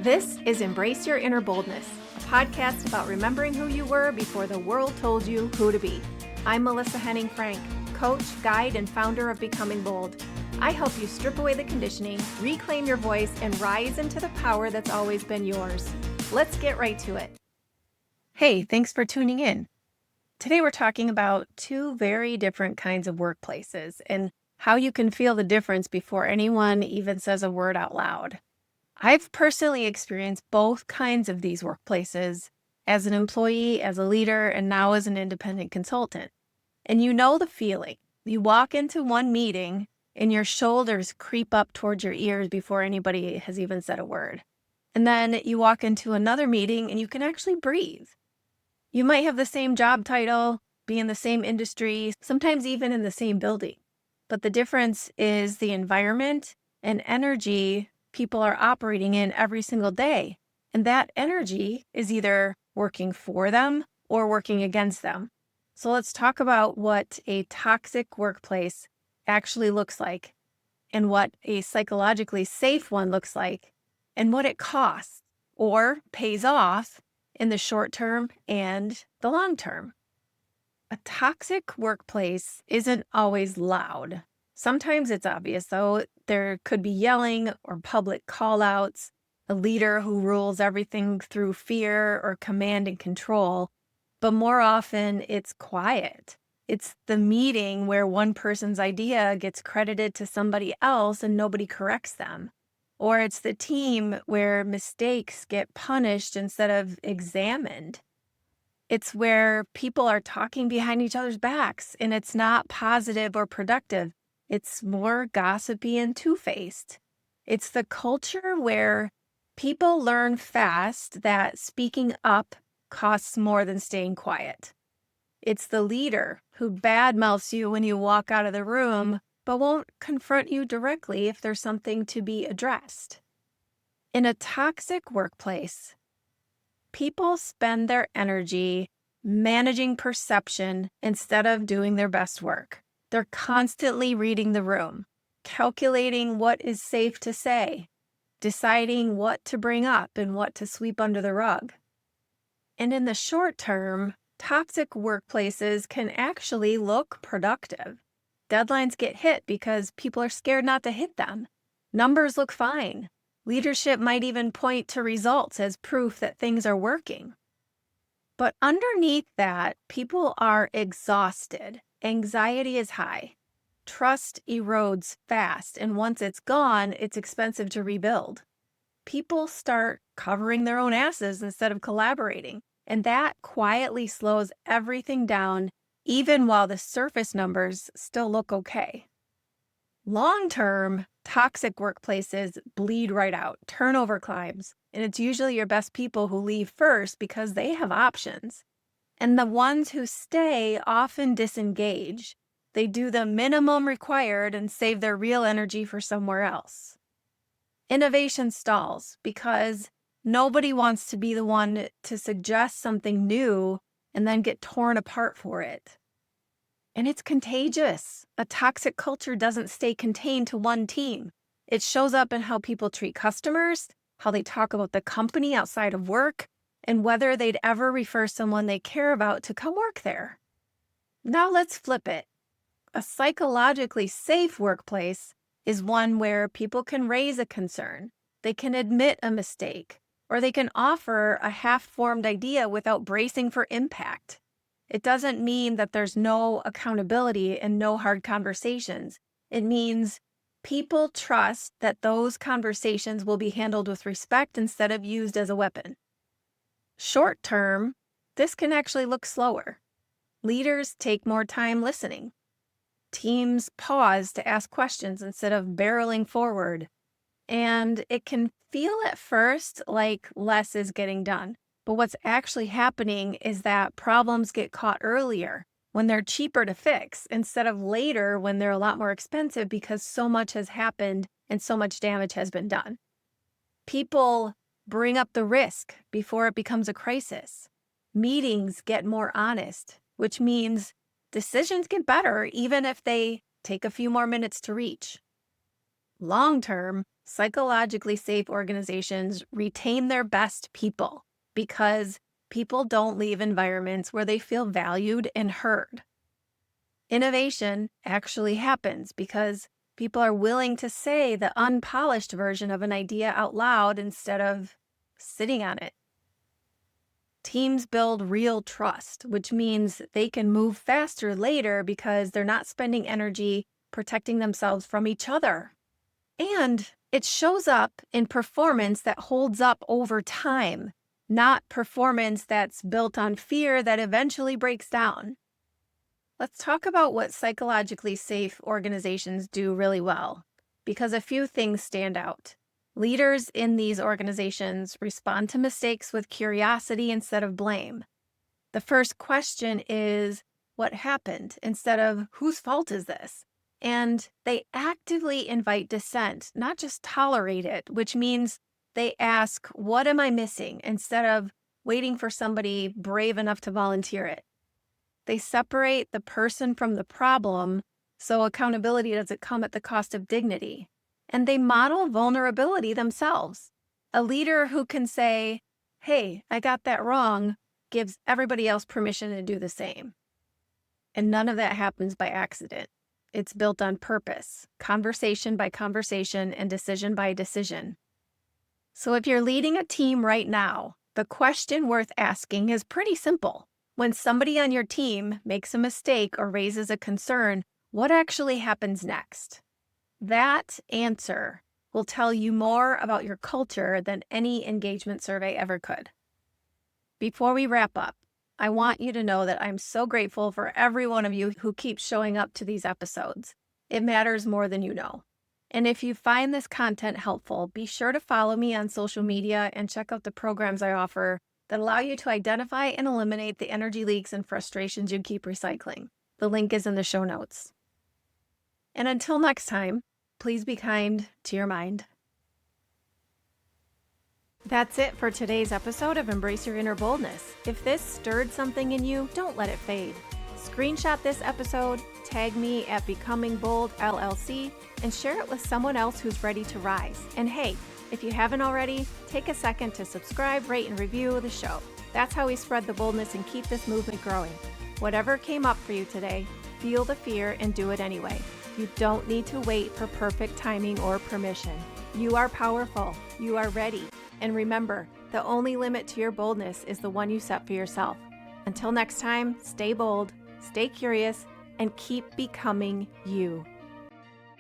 This is Embrace Your Inner Boldness, a podcast about remembering who you were before the world told you who to be. I'm Melissa Henning Frank, coach, guide, and founder of Becoming Bold. I help you strip away the conditioning, reclaim your voice, and rise into the power that's always been yours. Let's get right to it. Hey, thanks for tuning in. Today we're talking about two very different kinds of workplaces and how you can feel the difference before anyone even says a word out loud. I've personally experienced both kinds of these workplaces as an employee, as a leader, and now as an independent consultant. And you know the feeling. You walk into one meeting and your shoulders creep up towards your ears before anybody has even said a word. And then you walk into another meeting and you can actually breathe. You might have the same job title, be in the same industry, sometimes even in the same building. But the difference is the environment and energy people are operating in every single day. And that energy is either working for them or working against them. So let's talk about what a toxic workplace actually looks like and what a psychologically safe one looks like and what it costs or pays off in the short term and the long term. A toxic workplace isn't always loud. Sometimes it's obvious, though. There could be yelling or public call-outs, a leader who rules everything through fear or command and control. But more often, it's quiet. It's the meeting where one person's idea gets credited to somebody else and nobody corrects them. Or it's the team where mistakes get punished instead of examined. It's where people are talking behind each other's backs and it's not positive or productive. It's more gossipy and two-faced. It's the culture where people learn fast that speaking up costs more than staying quiet. It's the leader who badmouths you when you walk out of the room, but won't confront you directly if there's something to be addressed. In a toxic workplace, people spend their energy managing perception instead of doing their best work. They're constantly reading the room, calculating what is safe to say, deciding what to bring up and what to sweep under the rug. And in the short term, toxic workplaces can actually look productive. Deadlines get hit because people are scared not to hit them. Numbers look fine. Leadership might even point to results as proof that things are working. But underneath that, people are exhausted. Anxiety is high. Trust erodes fast, and once it's gone, it's expensive to rebuild. People start covering their own asses instead of collaborating, and that quietly slows everything down, even while the surface numbers still look okay. Long-term, toxic workplaces bleed right out, turnover climbs, and it's usually your best people who leave first because they have options. And the ones who stay often disengage. They do the minimum required and save their real energy for somewhere else. Innovation stalls because nobody wants to be the one to suggest something new and then get torn apart for it. And it's contagious. A toxic culture doesn't stay contained to one team. It shows up in how people treat customers, how they talk about the company outside of work, and whether they'd ever refer someone they care about to come work there. Now let's flip it. A psychologically safe workplace is one where people can raise a concern, they can admit a mistake, or they can offer a half-formed idea without bracing for impact. It doesn't mean that there's no accountability and no hard conversations. It means people trust that those conversations will be handled with respect instead of used as a weapon. Short term, this can actually look slower. Leaders take more time listening. Teams pause to ask questions instead of barreling forward. And it can feel at first like less is getting done. But what's actually happening is that problems get caught earlier when they're cheaper to fix instead of later when they're a lot more expensive because so much has happened and so much damage has been done. People bring up the risk before it becomes a crisis. Meetings get more honest, which means decisions get better even if they take a few more minutes to reach. Long term, Psychologically safe organizations retain their best people because people don't leave environments where they feel valued and heard. Innovation actually happens because people are willing to say the unpolished version of an idea out loud instead of sitting on it. Teams build real trust, which means they can move faster later because they're not spending energy protecting themselves from each other. And it shows up in performance that holds up over time, not performance that's built on fear that eventually breaks down. Let's talk about what psychologically safe organizations do really well, because a few things stand out. Leaders in these organizations respond to mistakes with curiosity instead of blame. The first question is, what happened, instead of whose fault is this? And they actively invite dissent, not just tolerate it, which means they ask, what am I missing, instead of waiting for somebody brave enough to volunteer it. They separate the person from the problem so accountability doesn't come at the cost of dignity. And they model vulnerability themselves. A leader who can say, hey, I got that wrong, gives everybody else permission to do the same. And none of that happens by accident. It's built on purpose, conversation by conversation, and decision by decision. So if you're leading a team right now, the question worth asking is pretty simple. When somebody on your team makes a mistake or raises a concern, what actually happens next? That answer will tell you more about your culture than any engagement survey ever could. Before we wrap up, I want you to know that I'm so grateful for every one of you who keeps showing up to these episodes. It matters more than you know. And if you find this content helpful, be sure to follow me on social media and check out the programs I offer that allow you to identify and eliminate the energy leaks and frustrations you keep recycling. The link is in the show notes. And until next time, please be kind to your mind. That's it for today's episode of Embrace Your Inner Boldness. If this stirred something in you, don't let it fade. Screenshot this episode, tag me at Becoming Bold LLC, and share it with someone else who's ready to rise. And hey, if you haven't already, take a second to subscribe, rate, and review the show. That's how we spread the boldness and keep this movement growing. Whatever came up for you today, feel the fear and do it anyway. You don't need to wait for perfect timing or permission. You are powerful. You are ready. And remember, the only limit to your boldness is the one you set for yourself. Until next time, stay bold, stay curious, and keep becoming you.